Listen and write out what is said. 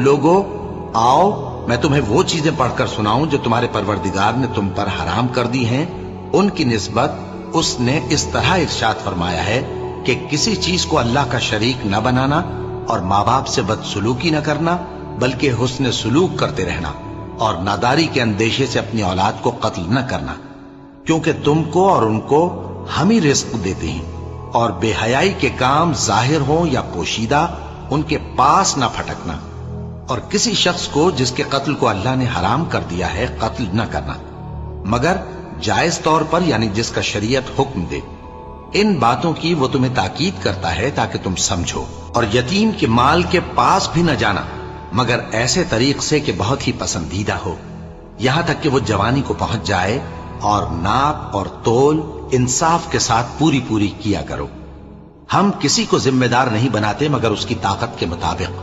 لوگو آؤ میں تمہیں وہ چیزیں پڑھ کر سناؤں جو تمہارے پروردگار نے تم پر حرام کر دی ہیں۔ ان کی نسبت اس نے اس طرح ارشاد فرمایا ہے کہ کسی چیز کو اللہ کا شریک نہ بنانا اور ماں باپ سے بدسلوکی نہ کرنا، بلکہ حسن سلوک کرتے رہنا اور ناداری کے اندیشے سے اپنی اولاد کو قتل نہ کرنا، کیونکہ تم کو اور ان کو ہم ہی رزق دیتے ہیں، اور بے حیائی کے کام ظاہر ہوں یا پوشیدہ ان کے پاس نہ پھٹکنا، اور کسی شخص کو جس کے قتل کو اللہ نے حرام کر دیا ہے قتل نہ کرنا مگر جائز طور پر، یعنی جس کا شریعت حکم دے۔ ان باتوں کی وہ تمہیں تاکید کرتا ہے تاکہ تم سمجھو، اور یتیم کے مال کے پاس بھی نہ جانا مگر ایسے طریق سے کہ بہت ہی پسندیدہ ہو، یہاں تک کہ وہ جوانی کو پہنچ جائے، اور ناپ اور تول انصاف کے ساتھ پوری کیا کرو۔ ہم کسی کو ذمہ دار نہیں بناتے مگر اس کی طاقت کے مطابق،